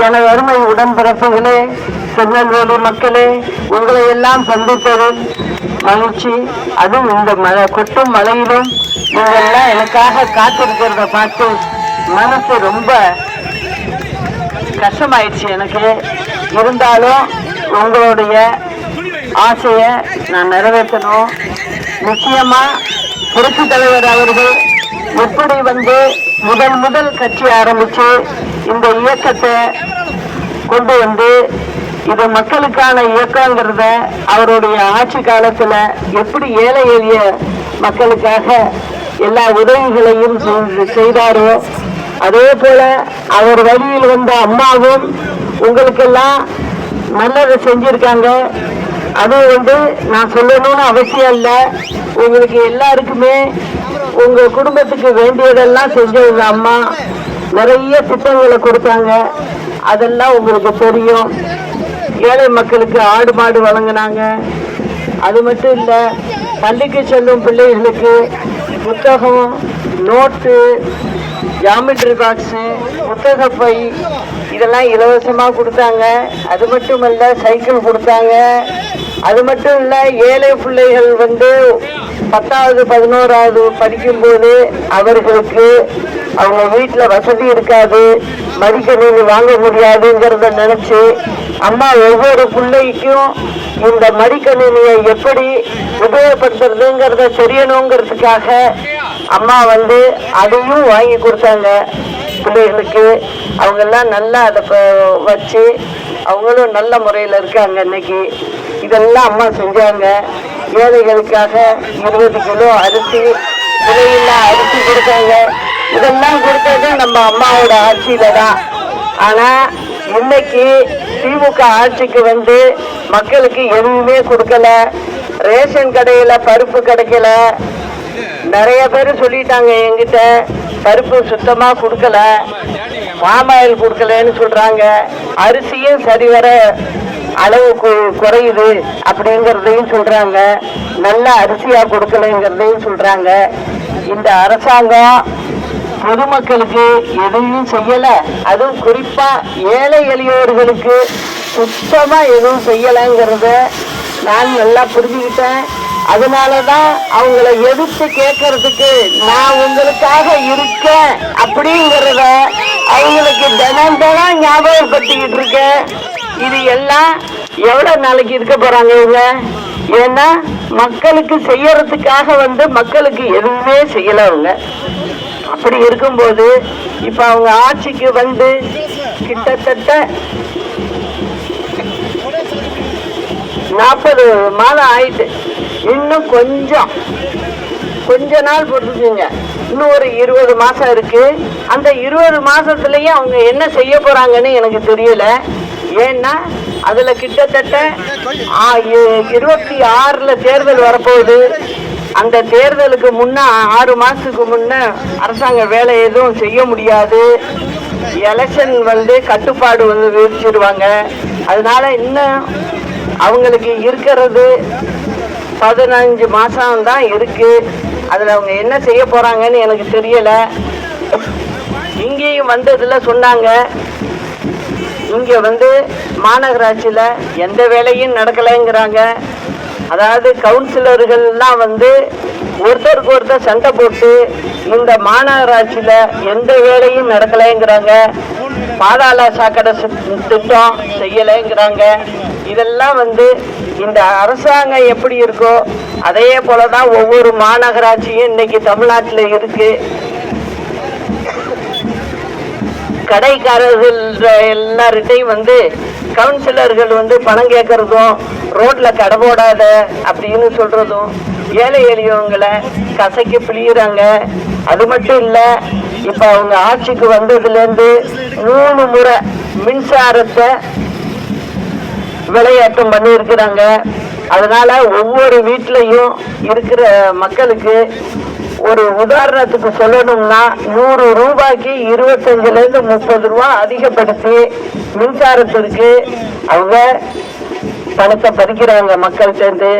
எனது அருமை உடன்பிறப்புகளே, திருநெல்வேலி மக்களே, உங்களை எல்லாம் சந்தித்தது மகிழ்ச்சி. அதுவும் இந்த கொட்டும் மழையிலும் நீங்கள்லாம் எனக்காக காத்திருக்கிறத பார்த்து மனசு ரொம்ப கஷ்டமாயிடுச்சு எனக்கு. இருந்தாலும் உங்களுடைய ஆசையை நான் நிறைவேற்றணும். நிச்சயமா புரட்சி தலைவர் அவர்கள் எப்படி முதல் கட்சி ஆரம்பிச்சு இந்த இயக்கத்தை கொண்டு இது மக்களுக்கான இயக்கங்கிறத அவருடைய ஆட்சி காலத்துல எப்படி ஏழை எளிய மக்களுக்காக எல்லா உதவிகளையும் செய்தாரோ, அதே போல அவர் வழியில் வந்த அம்மாவும் உங்களுக்கெல்லாம் நல்லதை செஞ்சிருக்காங்க. அது நான் சொல்லணும்னு அவசியம் இல்லை. உங்களுக்கு எல்லாருக்குமே உங்க குடும்பத்துக்கு வேண்டியதெல்லாம் செஞ்சவங்க அம்மா. நிறைய திட்டங்களை கொடுத்தாங்க, அதெல்லாம் உங்களுக்கு தெரியும். ஏழை மக்களுக்கு ஆடு மாடு வழங்கினாங்க. அது மட்டும் இல்லை, பள்ளிக்கு செல்லும் பிள்ளைகளுக்கு புத்தகம், நோட்டு, ஜாமெட்ரி பாக்ஸு, புத்தக பை இதெல்லாம் இலவசமாக கொடுத்தாங்க. அது மட்டும் இல்லை, சைக்கிள் கொடுத்தாங்க. அது மட்டும் இல்லை, ஏழை பிள்ளைகள் 10வது 11வது படிக்கும்போது அவர்களுக்கு அவங்க வீட்டில் வசதி இருக்காது, மடிக்கணினி வாங்க முடியாதுங்கிறத நினைச்சு அம்மா ஒவ்வொரு பிள்ளைக்கும் இந்த மடிக்கணினியை எப்படி உபயோகப்படுத்துறதுங்கிறத தெரியணுங்கிறதுக்காக அம்மா அதையும் வாங்கி கொடுத்தாங்க பிள்ளைகளுக்கு. அவங்கெல்லாம் நல்லா அதை வச்சு அவங்களும் நல்ல முறையில் இருக்காங்க இன்னைக்கு. இதெல்லாம் அம்மா செஞ்சாங்க. ஏழைகளுக்காக 20 கிலோ அரிசி, விலையில்லா அரிசி கொடுத்தாங்க. இதெல்லாம் கொடுத்தது நம்ம அம்மாவோட ஆட்சியில தான். ஆனா இன்னைக்கு திமுக ஆட்சிக்கு மக்களுக்கு எதுவுமே கொடுக்கல. ரேஷன் கடையில பருப்பு கிடைக்கல. நிறைய பேர் சொல்லிட்டாங்க என்கிட்ட, பருப்பு சுத்தமா கொடுக்கல, பாமாயில் கொடுக்கலன்னு சொல்றாங்க. அரிசியும் சரிவர அளவு குறையுது அப்படிங்கிறதையும் சொல்றாங்க. நல்ல அரிசியா கொடுக்கலைங்கிறதையும் சொல்றாங்க. இந்த அரசாங்கம் பொதுமக்களுக்கு எதுவும் செய்யல. அதுவும் குறிப்பா ஏழை எளியோர்களுக்கு சுத்தமா எதுவும் செய்யலைங்கிறத நான் நல்லா புரிஞ்சுக்கிட்டேன். அதனாலதான் அவங்கள எதிர்த்து கேட்கறதுக்கு நான் உங்களுக்காக இருக்கேன் அப்படிங்கிறத அவங்களுக்கு தினம் ஞாபகப்படுத்திக்கிட்டு இருக்கேன். இது எல்லாம் எவ்வளவு நாளைக்கு இருக்க போறாங்க இவங்க? ஏன்னா மக்களுக்கு செய்யறதுக்காக மக்களுக்கு எதுவுமே செய்யல அவங்க. அப்படி இருக்கும்போது இப்ப அவங்க ஆட்சிக்கு கிட்டத்தட்ட 40 மாதம் ஆயிட்டு. இன்னும் கொஞ்ச நாள் பொறுத்துக்குங்க. இன்னும் ஒரு 20 மாசம் இருக்கு. அந்த 20 மாசத்துலயும் அவங்க என்ன செய்ய போறாங்கன்னு எனக்கு தெரியல. ஏன்னா அதுல கிட்டத்தட்ட 26ல தேர்தல் வரப்போகுது. அந்த தேர்தலுக்கு முன்ன 6 மாசத்துக்கு முன்ன அரசாங்க வேலை எதுவும் செய்ய முடியாது. எலெக்ஷன் கட்டுப்பாடு விதிச்சிருவாங்க. அதனால இன்னும் அவங்களுக்கு இருக்கிறது 15 மாசம் தான் இருக்கு. அதுல அவங்க என்ன செய்ய போறாங்கன்னு எனக்கு தெரியல. இங்கேயும் வந்ததுல சொன்னாங்க, இங்க மாநகராட்சியில எந்த வேலையும் நடக்கலைங்கிறாங்க. அதாவது கவுன்சிலர்கள்லாம் ஒருத்தருக்கு ஒருத்தர் சண்டை போட்டு இந்த மாநகராட்சியில எந்த வேலையும் நடக்கலைங்கிறாங்க. பாதாள சாக்கடை திட்டம் செய்யலைங்கிறாங்க. இதெல்லாம் இந்த அரசாங்கம் எப்படி இருக்கோ அதே போலதான் ஒவ்வொரு மாநகராட்சியும் இன்னைக்கு தமிழ்நாட்டில் இருக்கு. கடைக்காரர்கள் எல்லார்கிட்டையும் கவுன்சிலர்கள் பணம் கேட்கறதும், ரோட்ல கடை போடாத அப்படின்னு சொல்றதும், ஏழை எளியவங்களை கசைக்கு பிழியுறாங்க. அது மட்டும் இல்ல, இப்ப அவங்க ஆட்சிக்கு வந்ததுல இருந்து 3 முறை மின்சாரத்தை விளையாட்டம் பண்ணி இருக்கிறாங்க. அதனால ஒவ்வொரு வீட்லயும் இருக்கிற மக்களுக்கு ஒரு உதாரணத்துக்கு சொல்லணும்னா 100 ரூபாய்க்கு 25ல இருந்து 30 ரூபா அதிகப்படுத்தி மின்சாரத்திற்கு அவங்க பணத்தை பறிக்கிறாங்க மக்கள் சேர்ந்து.